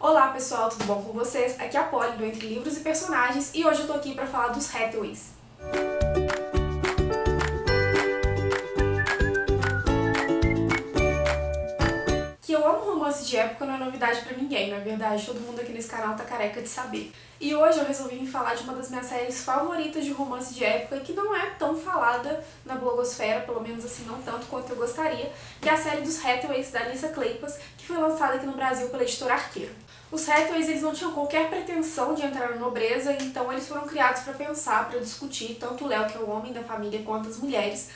Olá pessoal, tudo bom com vocês? Aqui é a Polly do Entre Livros e Personagens e hoje eu tô aqui pra falar dos Hathaways. Que eu amo romance de época não é novidade pra ninguém, na verdade, todo mundo aqui nesse canal tá careca de saber. E hoje eu resolvi vir falar de uma das minhas séries favoritas de romance de época que não é tão falada na blogosfera, pelo menos assim não tanto quanto eu gostaria, que é a série dos Hathaways da Lisa Kleypas, que foi lançada aqui no Brasil pela editora Arqueiro. Os Hathaways eles não tinham qualquer pretensão de entrar na nobreza, então eles foram criados para pensar, para discutir, tanto o Léo, que é o homem da família, quanto as mulheres,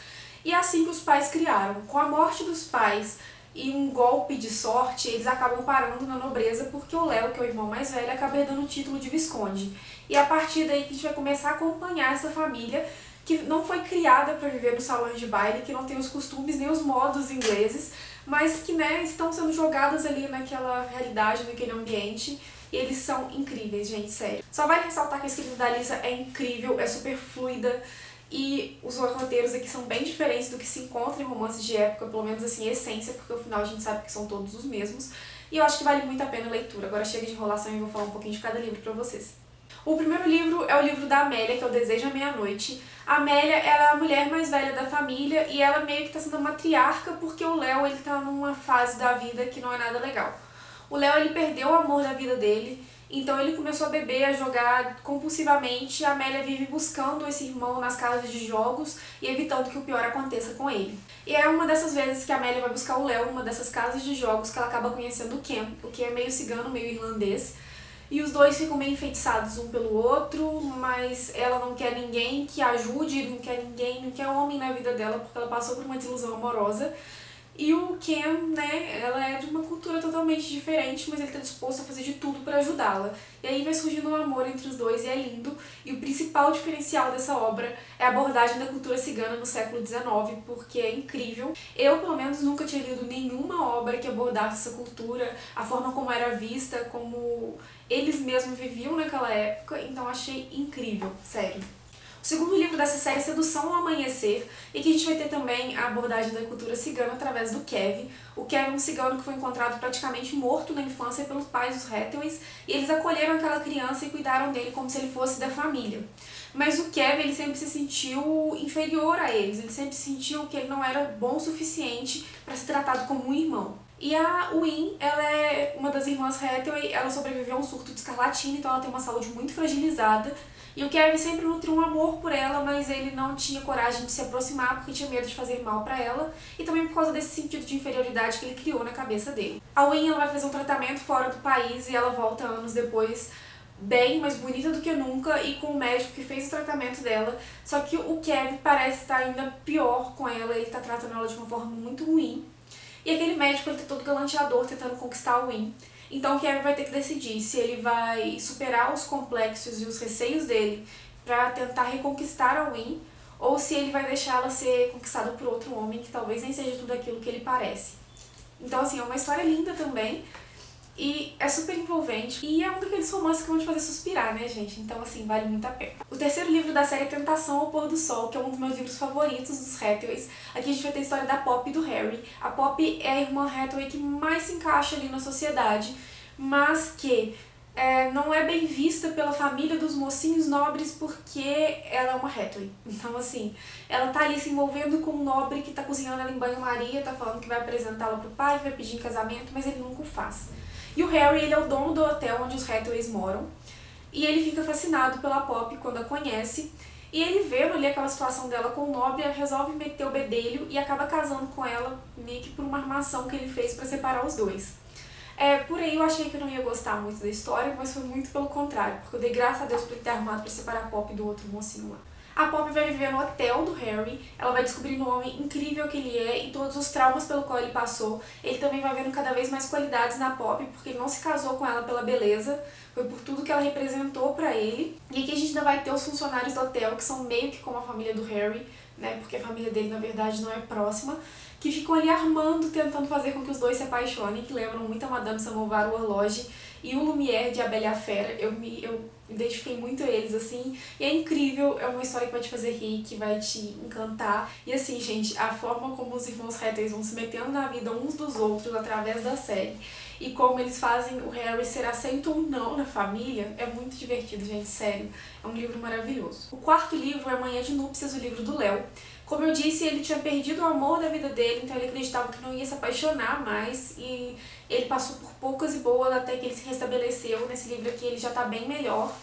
e é assim que os pais criaram. Com a morte dos pais e um golpe de sorte, eles acabam parando na nobreza porque o Léo, que é o irmão mais velho, acaba herdando o título de visconde. E é a partir daí que a gente vai começar a acompanhar essa família que não foi criada para viver nos salões de baile, que não tem os costumes nem os modos ingleses, mas que estão sendo jogadas ali naquela realidade, naquele ambiente, e eles são incríveis, gente, sério. Só vale ressaltar que a escrita da Lisa é incrível, é super fluida, e os roteiros aqui são bem diferentes do que se encontra em romances de época, pelo menos assim, em essência, porque no final a gente sabe que são todos os mesmos, e eu acho que vale muito a pena a leitura. Agora chega de enrolação e eu vou falar um pouquinho de cada livro pra vocês. O primeiro livro é o livro da Amélia, que é o Desejo à Meia-Noite. A Amélia, ela é a mulher mais velha da família e ela meio que tá sendo uma matriarca porque o Léo, ele tá numa fase da vida que não é nada legal. O Léo, ele perdeu o amor da vida dele, então ele começou a beber, a jogar compulsivamente, e a Amélia vive buscando esse irmão nas casas de jogos e evitando que o pior aconteça com ele. E é uma dessas vezes que a Amélia vai buscar o Léo numa dessas casas de jogos que ela acaba conhecendo o Ken. O Ken é meio cigano, meio irlandês, e os dois ficam meio enfeitiçados um pelo outro, mas ela não quer ninguém que ajude, não quer homem na vida dela, porque ela passou por uma desilusão amorosa. E o Ken, ela é de uma cultura totalmente diferente, mas ele tá disposto a fazer de tudo pra ajudá-la. E aí vai surgindo um amor entre os dois e é lindo. E o principal diferencial dessa obra é a abordagem da cultura cigana no século XIX, porque é incrível. Eu, pelo menos, nunca tinha lido nenhuma obra que abordasse essa cultura, a forma como era vista, como eles mesmos viviam naquela época, então achei incrível, sério. O segundo livro dessa série é Sedução ao Amanhecer, e que a gente vai ter também a abordagem da cultura cigana através do Kev. O Kev é um cigano que foi encontrado praticamente morto na infância pelos pais dos Hathaways, e eles acolheram aquela criança e cuidaram dele como se ele fosse da família. Mas o Kev, ele sempre se sentiu inferior a eles, ele sempre sentiu que ele não era bom o suficiente para ser tratado como um irmão. E a Win, ela é uma das irmãs Hathaway, ela sobreviveu a um surto de escarlatina, então ela tem uma saúde muito fragilizada. E o Kevin sempre nutriu um amor por ela, mas ele não tinha coragem de se aproximar porque tinha medo de fazer mal pra ela, e também por causa desse sentido de inferioridade que ele criou na cabeça dele. A Win, ela vai fazer um tratamento fora do país e ela volta anos depois bem mais bonita do que nunca e com o médico que fez o tratamento dela, só que o Kevin parece estar ainda pior com ela, ele tá tratando ela de uma forma muito ruim. E aquele médico, ele tá todo galanteador tentando conquistar a Win. Então o Kevin vai ter que decidir se ele vai superar os complexos e os receios dele pra tentar reconquistar a Win, ou se ele vai deixar ela ser conquistada por outro homem que talvez nem seja tudo aquilo que ele parece. Então assim, é uma história linda também, e é super envolvente, e é um daqueles romances que vão te fazer suspirar, né, gente? Então, assim, vale muito a pena. O terceiro livro da série é Tentação ao Pôr do Sol, que é um dos meus livros favoritos dos Hathaways. Aqui a gente vai ter a história da Poppy e do Harry. A Poppy é a irmã Hathaway que mais se encaixa ali na sociedade, mas que não é bem vista pela família dos mocinhos nobres porque ela é uma Hathaway. Então, assim, ela tá ali se envolvendo com um nobre que tá cozinhando ela em banho-maria, tá falando que vai apresentá-la pro pai, que vai pedir em casamento, mas ele nunca o faz. E o Harry, ele é o dono do hotel onde os Hathaways moram, e ele fica fascinado pela Poppy quando a conhece, e ele vendo ali aquela situação dela com o nobre, resolve meter o bedelho e acaba casando com ela, meio que por uma armação que ele fez pra separar os dois. Por aí eu achei que eu não ia gostar muito da história, mas foi muito pelo contrário, porque eu dei graças a Deus por ele ter armado pra separar a Poppy do outro mocinho lá. A Poppy vai viver no hotel do Harry, ela vai descobrindo o homem incrível que ele é e todos os traumas pelo qual ele passou. Ele também vai vendo cada vez mais qualidades na Poppy, porque ele não se casou com ela pela beleza, foi por tudo que ela representou pra ele. E aqui a gente ainda vai ter os funcionários do hotel, que são meio que como a família do Harry, porque a família dele na verdade não é próxima, que ficam ali armando, tentando fazer com que os dois se apaixonem, que lembram muito a Madame Samovar, o Horloge, e o Lumière de A Bela e a Fera. Eu me identifiquei muito a eles, assim, e é incrível, é uma história que vai te fazer rir, que vai te encantar. E assim, gente, a forma como os irmãos Hathaways vão se metendo na vida uns dos outros através da série, e como eles fazem o Harry ser aceito ou não na família. É muito divertido, gente, sério. É um livro maravilhoso. O quarto livro é Manhã de Núpcias, o livro do Léo. Como eu disse, ele tinha perdido o amor da vida dele, então ele acreditava que não ia se apaixonar mais, e ele passou por poucas e boas até que ele se restabeleceu. Nesse livro aqui ele já tá bem melhor.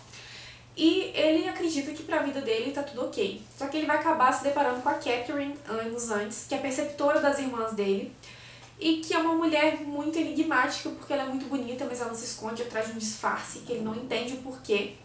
E ele acredita que pra vida dele tá tudo ok. Só que ele vai acabar se deparando com a Catherine anos antes, que é a preceptora das irmãs dele, e que é uma mulher muito enigmática porque ela é muito bonita, mas ela se esconde atrás de um disfarce que ele não entende o porquê.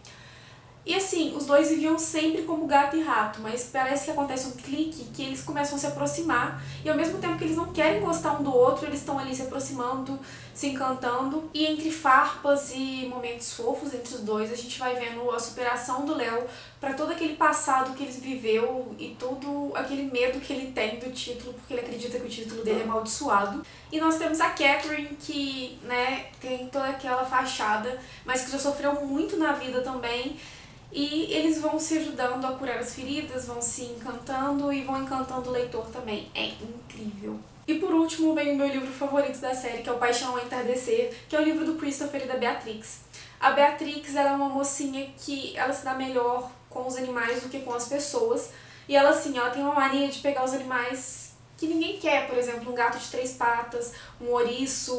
E assim, os dois viviam sempre como gato e rato, mas parece que acontece um clique que eles começam a se aproximar, e ao mesmo tempo que eles não querem gostar um do outro, eles estão ali se aproximando, se encantando, e entre farpas e momentos fofos entre os dois, a gente vai vendo a superação do Léo para todo aquele passado que ele viveu e todo aquele medo que ele tem do título, porque ele acredita que o título dele é amaldiçoado. E nós temos a Catherine, que, né, tem toda aquela fachada, mas que já sofreu muito na vida também. E eles vão se ajudando a curar as feridas, vão se encantando e vão encantando o leitor também. É incrível. E por último vem o meu livro favorito da série, que é O Paixão ao Entardecer, que é o livro do Christopher e da Beatrix. A Beatrix, ela é uma mocinha que ela se dá melhor com os animais do que com as pessoas. E ela, assim, ela tem uma mania de pegar os animais que ninguém quer, por exemplo, um gato de 3 patas, um ouriço,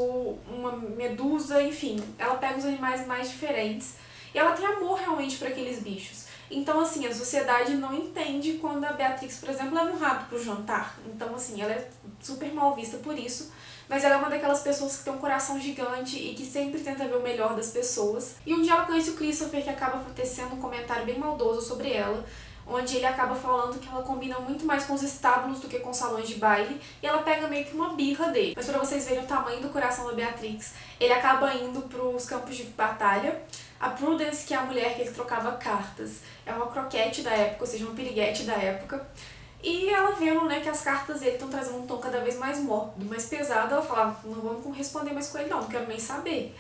uma medusa, enfim. Ela pega os animais mais diferentes. E ela tem amor realmente para aqueles bichos. Então, assim, a sociedade não entende quando a Beatrix, por exemplo, leva um rato pro jantar. Então, assim, ela é super mal vista por isso. Mas ela é uma daquelas pessoas que tem um coração gigante e que sempre tenta ver o melhor das pessoas. E um dia ela conhece o Christopher, que acaba tecendo um comentário bem maldoso sobre ela, onde ele acaba falando que ela combina muito mais com os estábulos do que com salões de baile, e ela pega meio que uma birra dele. Mas pra vocês verem o tamanho do coração da Beatrix, ele acaba indo pros campos de batalha. A Prudence, que é a mulher que ele trocava cartas, é uma croquete da época, ou seja, uma piriguete da época. E ela vendo, né, que as cartas dele estão trazendo um tom cada vez mais mórbido, mais pesado, ela fala, não vamos responder mais com ele não quero nem saber.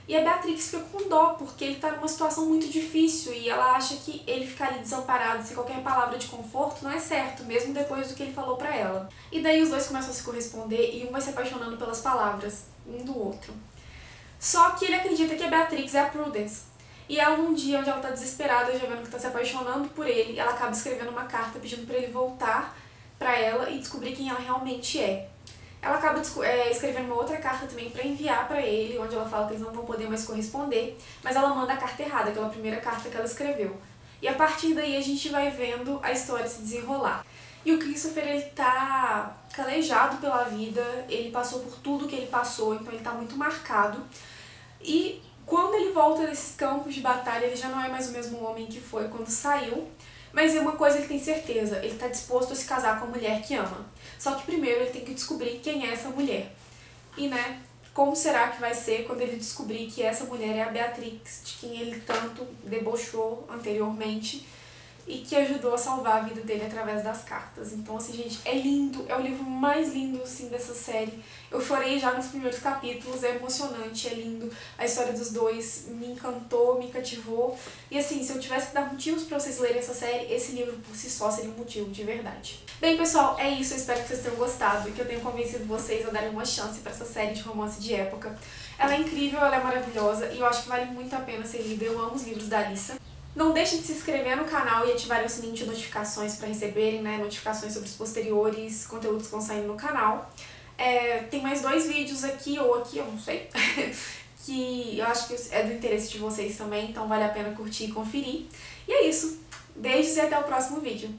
E a Beatrix fica com dó, porque ele tá numa situação muito difícil e ela acha que ele ficar ali desamparado sem qualquer palavra de conforto não é certo, mesmo depois do que ele falou pra ela. E daí os dois começam a se corresponder e um vai se apaixonando pelas palavras, um do outro. Só que ele acredita que a Beatrix é a Prudence. E ela, num dia onde ela tá desesperada, já vendo que tá se apaixonando por ele, ela acaba escrevendo uma carta pedindo pra ele voltar pra ela e descobrir quem ela realmente é. Ela acaba escrevendo uma outra carta também pra enviar pra ele, onde ela fala que eles não vão poder mais corresponder, mas ela manda a carta errada, aquela primeira carta que ela escreveu. E a partir daí a gente vai vendo a história se desenrolar. E o Christopher, ele tá calejado pela vida, ele passou por tudo que ele passou, então ele tá muito marcado. E quando ele volta desses campos de batalha, ele já não é mais o mesmo homem que foi quando saiu. Mas é uma coisa ele tem certeza, ele tá disposto a se casar com a mulher que ama. Só que primeiro ele tem que descobrir quem é essa mulher. E, né, como será que vai ser quando ele descobrir que essa mulher é a Beatrix, de quem ele tanto debochou anteriormente e que ajudou a salvar a vida dele através das cartas. Então, assim, gente, é lindo, é o livro mais lindo, assim, dessa série. Eu chorei já nos primeiros capítulos, é emocionante, é lindo. A história dos dois me encantou, me cativou. E, assim, se eu tivesse que dar motivos pra vocês lerem essa série, esse livro por si só seria um motivo, de verdade. Bem, pessoal, é isso. Eu espero que vocês tenham gostado e que eu tenha convencido vocês a darem uma chance pra essa série de romance de época. Ela é incrível, ela é maravilhosa e eu acho que vale muito a pena ser lida. Eu amo os livros da Alyssa. Não deixem de se inscrever no canal e ativarem o sininho de notificações para receberem, né, notificações sobre os posteriores conteúdos que vão saindo no canal. Tem mais 2 vídeos aqui ou aqui, eu não sei, que eu acho que é do interesse de vocês também, então vale a pena curtir e conferir. E é isso. Beijos e até o próximo vídeo.